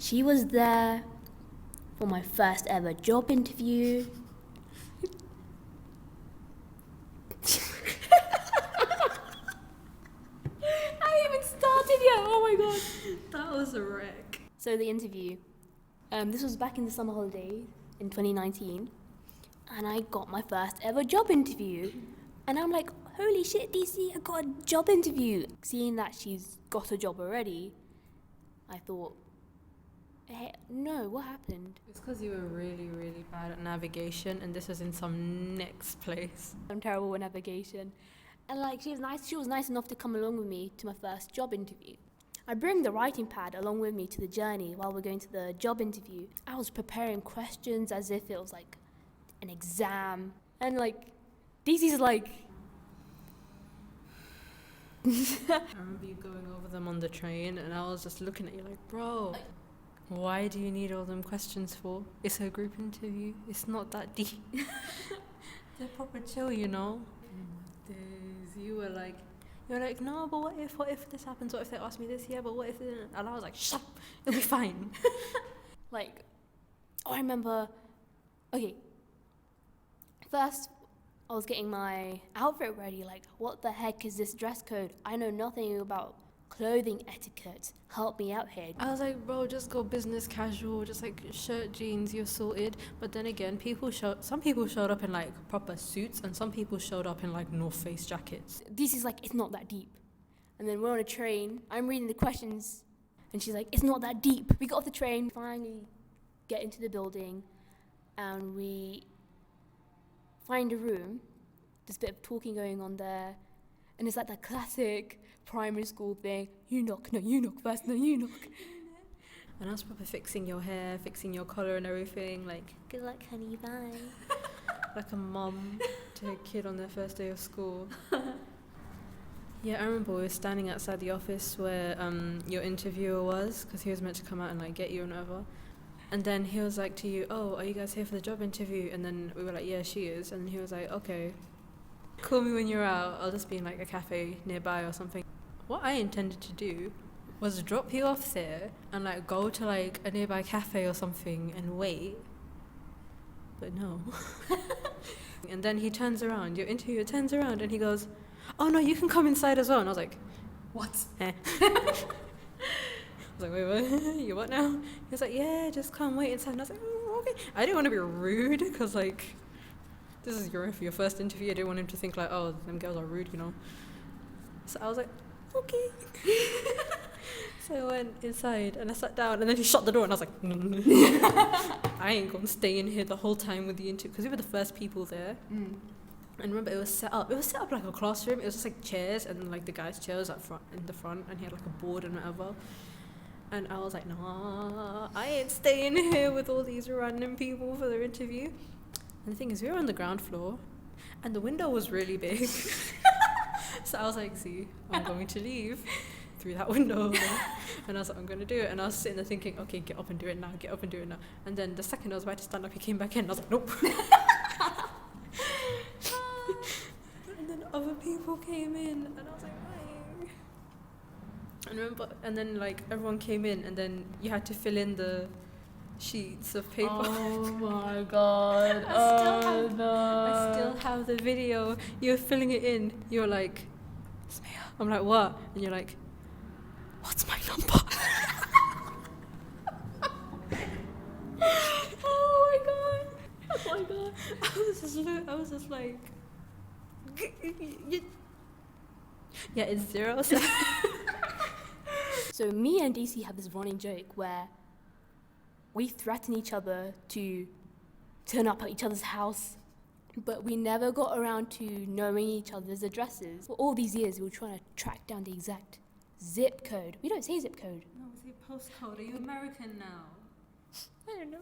She was there for my first ever job interview. I haven't even started yet. Oh my god. That was a wreck. So the interview. This was back in the summer holidays in 2019. And I got my first ever job interview. And I'm like, holy shit, DC, I got a job interview. Seeing that she's got a job already, I thought, hey, no, what happened? It's because you were really, really bad at navigation, and this was in some next place. I'm terrible with navigation. And like, she was nice enough to come along with me to my first job interview. I bring the writing pad along with me to the journey while we're going to the job interview. I was preparing questions as if it was like an exam. And like, DC's like... I remember you going over them on the train, and I was just looking at you like, bro, why do you need all them questions for? It's a group interview. It's not that deep. They're proper chill, you know? Days, you were like, no, but what if this happens? What if they ask me this? Yeah, but what if... And I was like, shut up, it'll be fine. Like, I remember... Okay. First, I was getting my outfit ready, like, what the heck is this dress code? I know nothing about clothing etiquette. Help me out here. I was like, bro, just go business casual, just like shirt, jeans, you're sorted. But then again, some people showed up in like proper suits, and some people showed up in like North Face jackets. This is like, it's not that deep. And then we're on a train, I'm reading the questions, and she's like, it's not that deep. We got off the train, finally get into the building, and we find a room. There's a bit of talking going on there, and it's like that classic primary school thing. You knock, no, you knock first, no, you knock. And I was proper fixing your hair, fixing your collar and everything, like, Good luck, honey, bye. like a mum to a kid on their first day of school. Yeah, I remember we were standing outside the office where your interviewer was, because he was meant to come out and like get you and whatever. And then he was like to you, oh, are you guys here for the job interview? And then we were like, yeah, she is. And he was like, okay, call me when you're out. I'll just be in like a cafe nearby or something. What I intended to do was drop you off there and like go to like a nearby cafe or something and wait. But no. And then he turns around, your interviewer turns around and he goes, oh no, you can come inside as well. And I was like, what? I was like, wait, what? You what now? He was like, yeah, just come wait inside. And I was like, oh, okay. I didn't want to be rude because like, this is your first interview. I didn't want him to think like, oh, them girls are rude, you know. So I was like, okay. So I went inside and I sat down and then he shut the door and I was like, I ain't gonna stay in here the whole time with the interview, because we were the first people there. And remember, it was set up like a classroom. It was just like chairs, and like the guy's chairs up front, in the front, and he had like a board and whatever. And I was like, nah, I ain't staying here with all these random people for their interview. And the thing is, we were on the ground floor, and the window was really big. So I was like, see, I'm going to leave through that window. And I was like, I'm going to do it. And I was sitting there thinking, okay, get up and do it now, get up and do it now. And then the second I was about to stand up, he came back in, and I was like, nope. And then other people came in, and I was like, hi. And remember, and then like everyone came in, and then you had to fill in the sheets of paper. Oh my god. I still have the video. You're filling it in. You're like, Smear. I'm like, what? And you're like, what's my number? Oh my god. Oh my god. I was just like, yeah, it's 0. So me and DC have this running joke where we threaten each other to turn up at each other's house, but we never got around to knowing each other's addresses. For all these years, we were trying to track down the exact zip code. We don't say zip code. No, we say postcode. Are you American now? I don't know.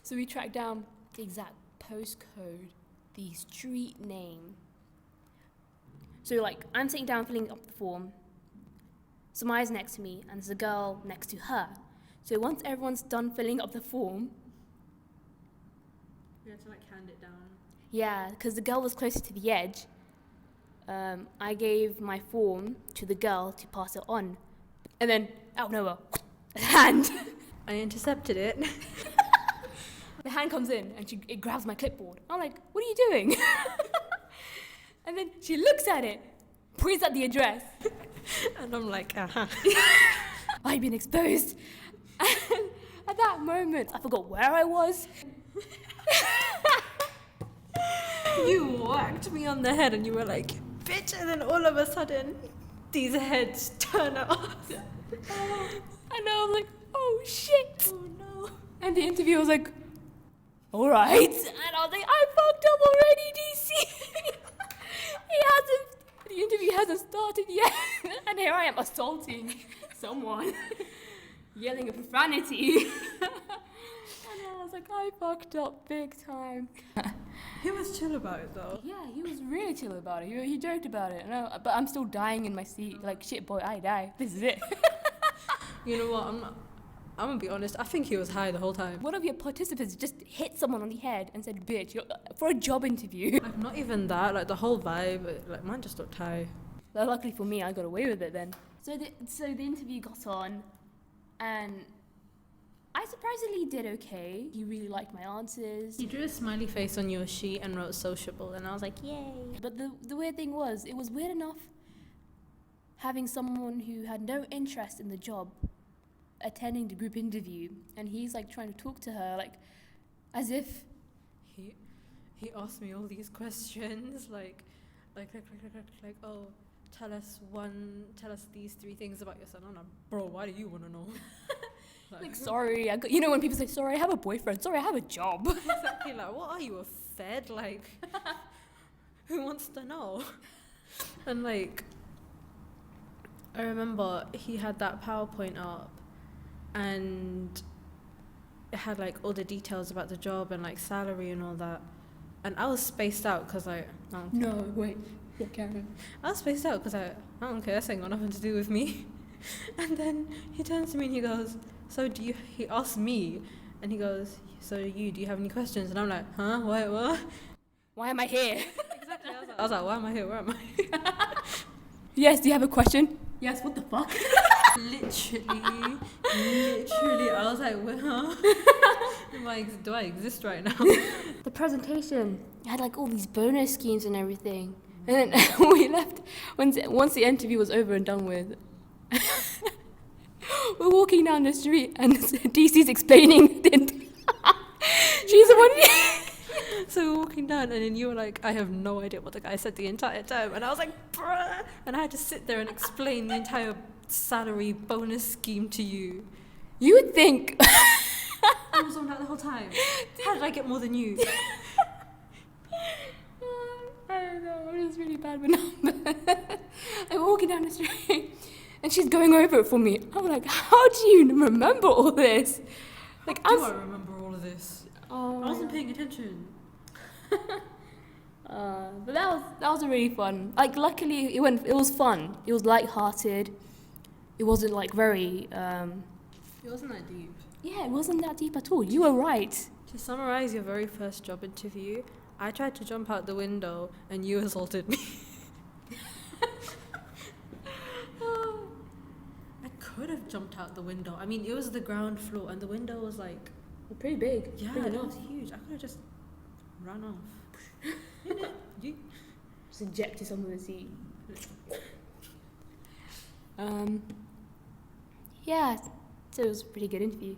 So we tracked down the exact postcode, the street name. So like, I'm sitting down filling up the form. Samaya's next to me, and there's a girl next to her. So once everyone's done filling up the form, You had to like hand it down. yeah, because the girl was closer to the edge, I gave my form to the girl to pass it on. And then, out of nowhere, a hand. I intercepted it. The hand comes in and it grabs my clipboard. I'm like, what are you doing? And then she looks at it, points at the address. And I'm like, uh-huh. I've been exposed. And at that moment, I forgot where I was. You whacked me on the head and you were like, bitch, and then all of a sudden, these heads turn off. And I was like, oh shit. Oh no. And the interviewer was like, all right. And I was like, I fucked up already, DC. The interview hasn't started yet. And here I am assaulting someone, yelling a profanity. And I was like, I fucked up big time. He was chill about it though. Yeah, he was really chill about it. He joked about it. But I'm still dying in my seat. Like, shit, boy, I die. This is it. You know what? I'm gonna be honest. I think he was high the whole time. One of your participants just hit someone on the head and said, bitch, for a job interview. Like, not even that. Like, the whole vibe. Like, mine just looked high. Well, luckily for me, I got away with it then. So the interview got on, and I surprisingly did okay. He really liked my answers. He drew a smiley face on your sheet and wrote sociable, and I was like, yay. But the weird thing was, it was weird enough having someone who had no interest in the job attending the group interview, and he's like trying to talk to her like as if He asked me all these questions, like, oh, tell us these 3 things about yourself. I'm like, bro, why do you want to know? like sorry, you know when people say sorry I have a boyfriend, sorry I have a job. Exactly, like, what are you, a fed? Like, who wants to know? And like, I remember he had that PowerPoint up, and it had like all the details about the job and like salary and all that. And I was spaced out because like, No, wait. Yeah, Karen. I was spaced out because I don't care, this ain't got nothing to do with me. And then he turns to me and he goes, he asked me, and he goes, do you have any questions? And I'm like, huh, what? Why am I here? Exactly, I was like, why am I here, where am I? Yes, do you have a question? Yes, what the fuck? Literally, I was like, well, do I exist right now? The presentation had like all these bonus schemes and everything. And then we left, once the interview was over and done with, we're walking down the street and DC's explaining the she's the one. So we're walking down and then you were like, I have no idea what the guy said the entire time. And I was like, bruh. And I had to sit there and explain the entire salary bonus scheme to you. You would think. I was on that the whole time. How did I get more than you? I don't know, it was really bad with numbers. I'm walking down the street and she's going over it for me. I'm like, how do you remember all this? Like, How do I remember all of this? Oh, I wasn't paying attention. but that was a really fun. Like, luckily it was fun. It was light-hearted. It wasn't like very. It wasn't that deep. Yeah, it wasn't that deep at all. You were right. To summarize your very first job interview, I tried to jump out the window and you assaulted me. I could have jumped out the window. I mean, it was the ground floor and the window was like, Pretty big. yeah, pretty it nice. was huge. I could have just run off. Just ejected someone in the seat. Yeah, so it was a pretty good interview.